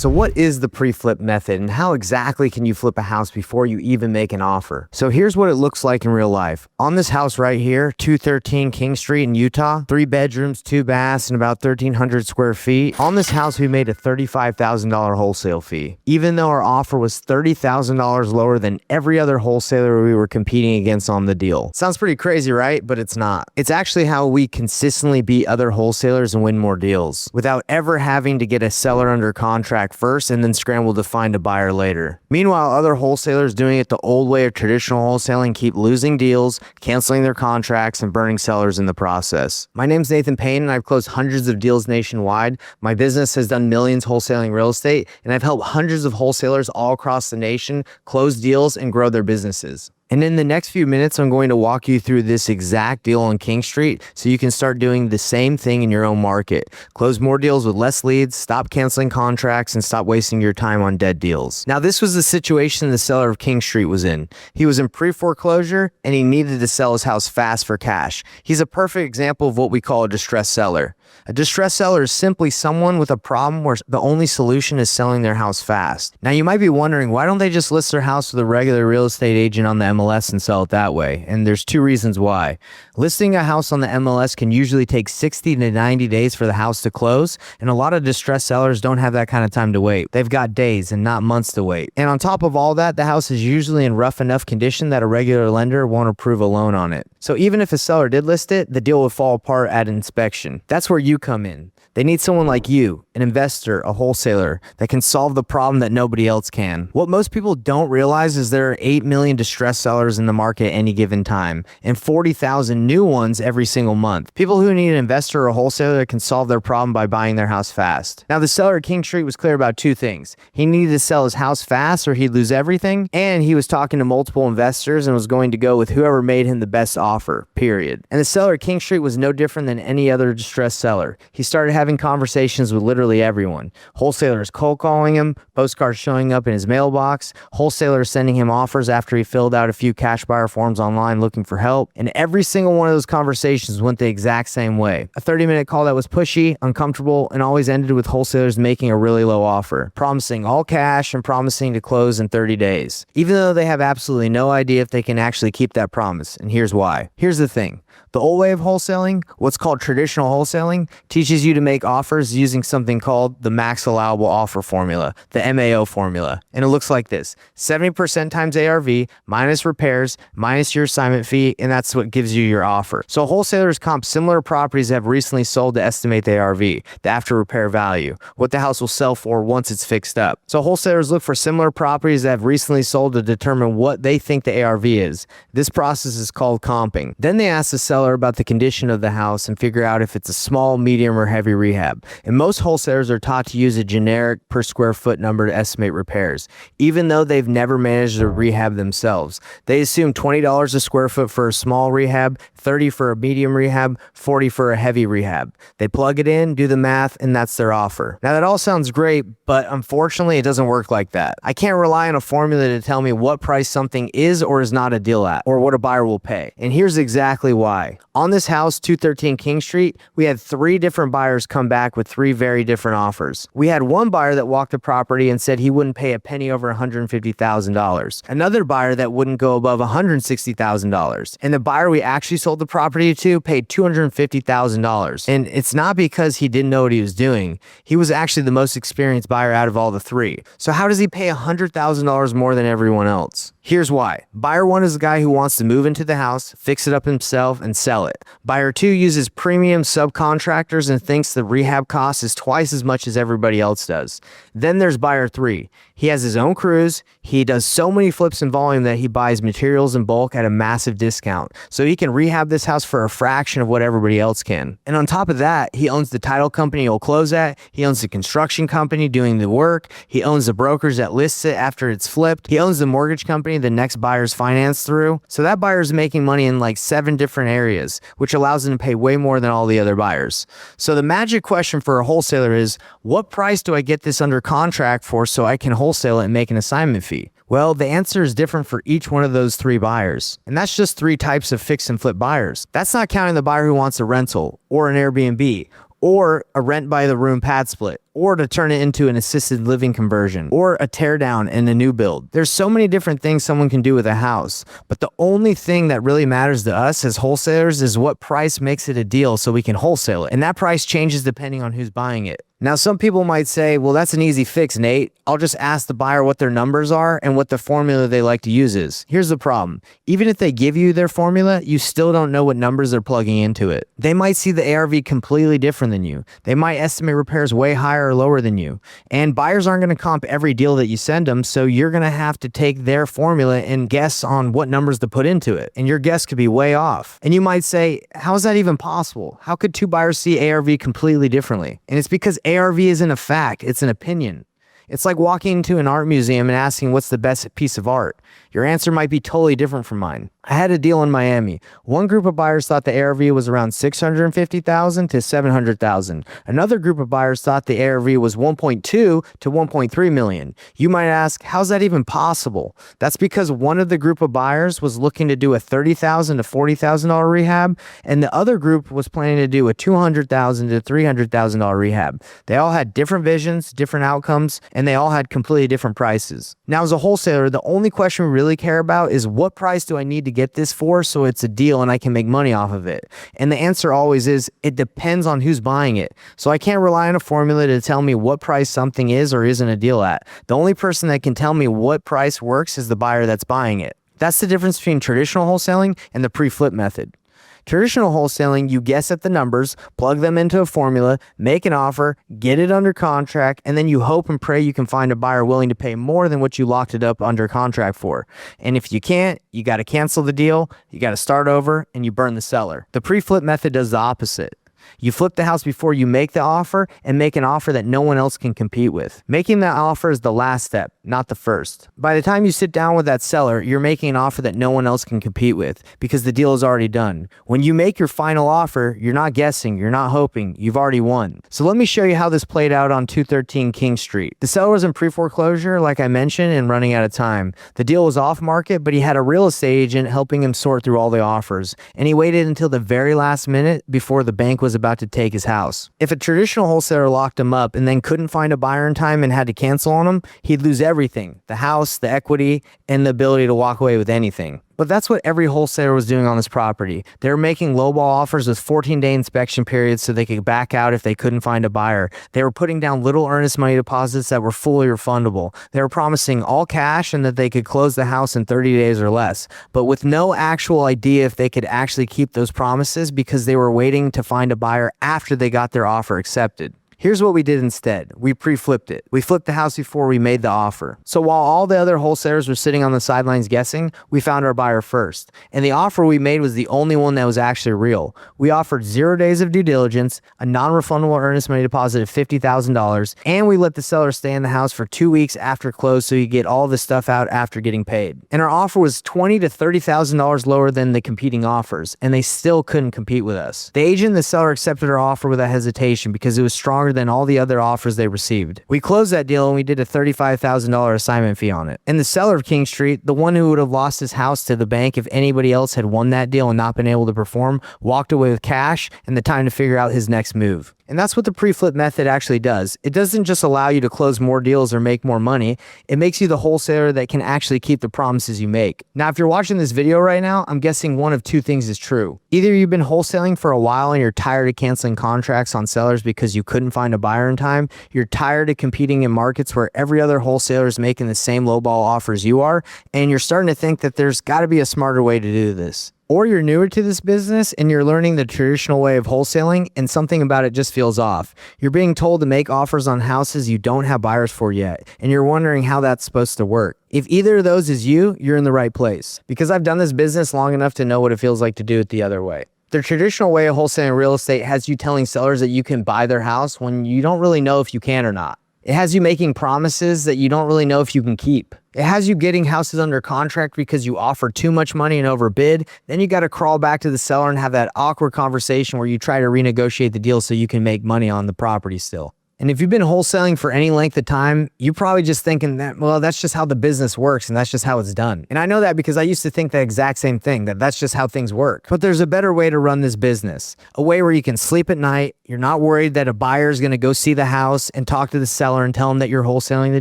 So what is the pre-flip method and how exactly can you flip a house before you even make an offer? So here's what it looks like in real life. On this house right here, 213 King Street in Utah, 3 bedrooms, 2 baths, and about 1,300 square feet. On this house, we made a $35,000 wholesale fee, even though our offer was $30,000 lower than every other wholesaler we were competing against on the deal. Sounds pretty crazy, right? But it's not. It's actually how we consistently beat other wholesalers and win more deals without ever having to get a seller under contract first and then scramble to find a buyer later. Meanwhile, other wholesalers doing it the old way of traditional wholesaling keep losing deals, canceling their contracts, and burning sellers in the process. My name's Nathan Payne, and I've closed hundreds of deals nationwide. My business has done millions wholesaling real estate, and I've helped hundreds of wholesalers all across the nation close deals and grow their businesses. And in the next few minutes, I'm going to walk you through this exact deal on King Street so you can start doing the same thing in your own market. Close more deals with less leads, stop canceling contracts, and stop wasting your time on dead deals. Now, this was the situation the seller of King Street was in. He was in pre-foreclosure and he needed to sell his house fast for cash. He's a perfect example of what we call a distressed seller. A distressed seller is simply someone with a problem where the only solution is selling their house fast. Now, you might be wondering, why don't they just list their house with a regular real estate agent on the MLS and sell it that way? And there's 2 reasons why. Listing a house on the MLS can usually take 60 to 90 days for the house to close, and a lot of distressed sellers don't have that kind of time to wait. They've got days and not months to wait. And on top of all that, the house is usually in rough enough condition that a regular lender won't approve a loan on it. So even if a seller did list it, the deal would fall apart at inspection. That's where you come in. They need someone like you, an investor, a wholesaler, that can solve the problem that nobody else can. What most people don't realize is there are 8 million distressed sellers in the market at any given time, and 40,000 new ones every single month. People who need an investor or a wholesaler that can solve their problem by buying their house fast. Now, the seller at King Street was clear about 2 things. He needed to sell his house fast or he'd lose everything, and he was talking to multiple investors and was going to go with whoever made him the best offer, period. And the seller at King Street was no different than any other distressed seller. He started having conversations with literally everyone. Wholesalers cold calling him, postcards showing up in his mailbox, wholesalers sending him offers after he filled out a few cash buyer forms online looking for help. And every single one of those conversations went the exact same way. A 30-minute call that was pushy, uncomfortable, and always ended with wholesalers making a really low offer, promising all cash and promising to close in 30 days, even though they have absolutely no idea if they can actually keep that promise. And here's why. Here's the thing. The old way of wholesaling, what's called traditional wholesaling, teaches you to make offers using something called the max allowable offer formula, the MAO formula. And it looks like this: 70% times ARV minus repairs minus your assignment fee, and that's what gives you your offer. So wholesalers comp similar properties that have recently sold to estimate the ARV, the after repair value, what the house will sell for once it's fixed up. So wholesalers look for similar properties that have recently sold to determine what they think the ARV is. This process is called comping. Then they ask the seller about the condition of the house and figure out if it's a small, medium, or heavy rehab. And most wholesalers are taught to use a generic per square foot number to estimate repairs, even though they've never managed a rehab themselves. They assume $20 a square foot for a small rehab, $30 for a medium rehab, $40 for a heavy rehab. They plug it in, do the math, and that's their offer. Now, that all sounds great, but unfortunately, it doesn't work like that. I can't rely on a formula to tell me what price something is or is not a deal at, or what a buyer will pay. And here's exactly why. On this house, 213 King Street, we had 3 different buyers come back with 3 very different offers. We had one buyer that walked the property and said he wouldn't pay a penny over $150,000. Another buyer that wouldn't go above $160,000. And the buyer we actually sold the property to paid $250,000. And it's not because he didn't know what he was doing. He was actually the most experienced buyer out of all the 3. So how does he pay $100,000 more than everyone else? Here's why. Buyer 1 is the guy who wants to move into the house, fix it up himself, and sell it. Buyer 2 uses premium subcontractors and thinks the rehab cost is twice as much as everybody else does. Then there's buyer 3. He has his own crews. He does so many flips in volume that he buys materials in bulk at a massive discount, so he can rehab this house for a fraction of what everybody else can. And on top of that, he owns the title company he'll close at. He owns the construction company doing the work. He owns the brokers that lists it after it's flipped. He owns the mortgage company the next buyer's financed through. So that buyer's making money in like 7 different areas, which allows him to pay way more than all the other buyers. So the magic question for a wholesaler is, what price do I get this under contract for so I can wholesale it and make an assignment fee? Well, the answer is different for each one of those 3 buyers. And that's just 3 types of fix and flip buyers. That's not counting the buyer who wants a rental or an Airbnb or a rent by the room pad split, or to turn it into an assisted living conversion, or a tear down and a new build. There's so many different things someone can do with a house, but the only thing that really matters to us as wholesalers is what price makes it a deal so we can wholesale it. And that price changes depending on who's buying it. Now, some people might say, well, that's an easy fix, Nate. I'll just ask the buyer what their numbers are and what the formula they like to use is. Here's the problem. Even if they give you their formula, you still don't know what numbers they're plugging into it. They might see the ARV completely different than you. They might estimate repairs way higher or lower than you. And buyers aren't going to comp every deal that you send them, so you're going to have to take their formula and guess on what numbers to put into it. And your guess could be way off. And you might say, how is that even possible? How could two buyers see ARV completely differently? And it's because ARV isn't a fact, it's an opinion. It's like walking into an art museum and asking what's the best piece of art. Your answer might be totally different from mine. I had a deal in Miami. One group of buyers thought the ARV was around $650,000 to $700,000. Another group of buyers thought the ARV was $1.2 to $1.3 million. You might ask, how's that even possible? That's because one of the group of buyers was looking to do a $30,000 to $40,000 rehab, and the other group was planning to do a $200,000 to $300,000 rehab. They all had different visions, different outcomes, and they all had completely different prices. Now, as a wholesaler, the only question we really care about is what price do I need to get this for so it's a deal and I can make money off of it? And the answer always is, it depends on who's buying it. So I can't rely on a formula to tell me what price something is or isn't a deal at. The only person that can tell me what price works is the buyer that's buying it. That's the difference between traditional wholesaling and the pre-flip method. Traditional wholesaling, you guess at the numbers, plug them into a formula, make an offer, get it under contract, and then you hope and pray you can find a buyer willing to pay more than what you locked it up under contract for. And if you can't, you got to cancel the deal, you got to start over, and you burn the seller. The pre-flip method does the opposite. You flip the house before you make the offer and make an offer that no one else can compete with. Making that offer is the last step, not the first. By the time you sit down with that seller, you're making an offer that no one else can compete with because the deal is already done. When you make your final offer, you're not guessing, you're not hoping, you've already won. So let me show you how this played out on 213 King Street. The seller was in pre-foreclosure, like I mentioned, and running out of time. The deal was off market, but he had a real estate agent helping him sort through all the offers, and he waited until the very last minute before the bank was about to take his house. If a traditional wholesaler locked him up and then couldn't find a buyer in time and had to cancel on him, he'd lose everything: the house, the equity, and the ability to walk away with anything. But that's what every wholesaler was doing on this property. They were making lowball offers with 14-day inspection periods so they could back out if they couldn't find a buyer. They were putting down little earnest money deposits that were fully refundable. They were promising all cash and that they could close the house in 30 days or less, but with no actual idea if they could actually keep those promises because they were waiting to find a buyer after they got their offer accepted. Here's what we did instead. We pre-flipped it. We flipped the house before we made the offer. So while all the other wholesalers were sitting on the sidelines guessing, we found our buyer first. And the offer we made was the only one that was actually real. We offered 0 days of due diligence, a non-refundable earnest money deposit of $50,000, and we let the seller stay in the house for 2 weeks after close so he could get all the stuff out after getting paid. And our offer was $20,000 to $30,000 lower than the competing offers, and they still couldn't compete with us. The agent and the seller accepted our offer without hesitation because it was stronger than all the other offers they received. We closed that deal and we did a $35,000 assignment fee on it. And the seller of King Street, the one who would have lost his house to the bank if anybody else had won that deal and not been able to perform, walked away with cash and the time to figure out his next move. And that's what the pre-flip method actually does. It doesn't just allow you to close more deals or make more money. It makes you the wholesaler that can actually keep the promises you make. Now, if you're watching this video right now, I'm guessing one of two things is true. Either you've been wholesaling for a while and you're tired of canceling contracts on sellers because you couldn't find a buyer in time. You're tired of competing in markets where every other wholesaler is making the same lowball offers you are, and you're starting to think that there's got to be a smarter way to do this. Or you're newer to this business and you're learning the traditional way of wholesaling and something about it just feels off. You're being told to make offers on houses you don't have buyers for yet, and you're wondering how that's supposed to work. If either of those is you, you're in the right place, because I've done this business long enough to know what it feels like to do it the other way. The traditional way of wholesaling real estate has you telling sellers that you can buy their house when you don't really know if you can or not. It has you making promises that you don't really know if you can keep. It has you getting houses under contract because you offer too much money and overbid. Then you got to crawl back to the seller and have that awkward conversation where you try to renegotiate the deal so you can make money on the property still. And if you've been wholesaling for any length of time, you're probably just thinking that, well, that's just how the business works and that's just how it's done. And I know that because I used to think the exact same thing, that that's just how things work. But there's a better way to run this business, a way where you can sleep at night, You're not worried that a buyer is going to go see the house and talk to the seller and tell them that you're wholesaling the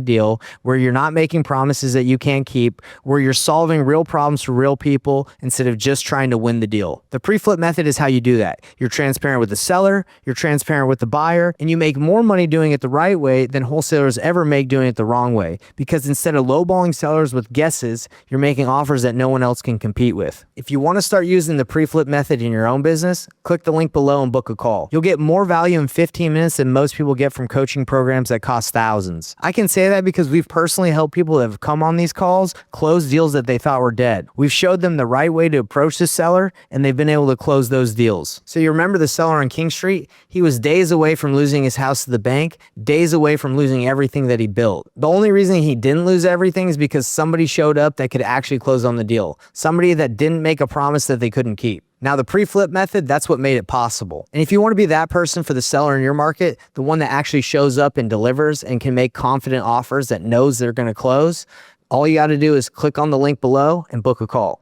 deal, where you're not making promises that you can't keep, where you're solving real problems for real people instead of just trying to win the deal. The pre-flip method is how you do that. You're transparent with the seller, you're transparent with the buyer, and you make more money doing it the right way than wholesalers ever make doing it the wrong way. Because instead of lowballing sellers with guesses, you're making offers that no one else can compete with. If you want to start using the pre-flip method in your own business, click the link below and book a call. You'll get more value in 15 minutes than most people get from coaching programs that cost thousands. I can say that because we've personally helped people that have come on these calls close deals that they thought were dead. We've showed them the right way to approach the seller, and they've been able to close those deals. So you remember the seller on King Street? He was days away from losing his house to the bank, days away from losing everything that he built. The only reason he didn't lose everything is because somebody showed up that could actually close on the deal. Somebody that didn't make a promise that they couldn't keep. Now, the pre-flip method, that's what made it possible. And if you want to be that person for the seller in your market, the one that actually shows up and delivers and can make confident offers that knows they're going to close, all you got to do is click on the link below and book a call.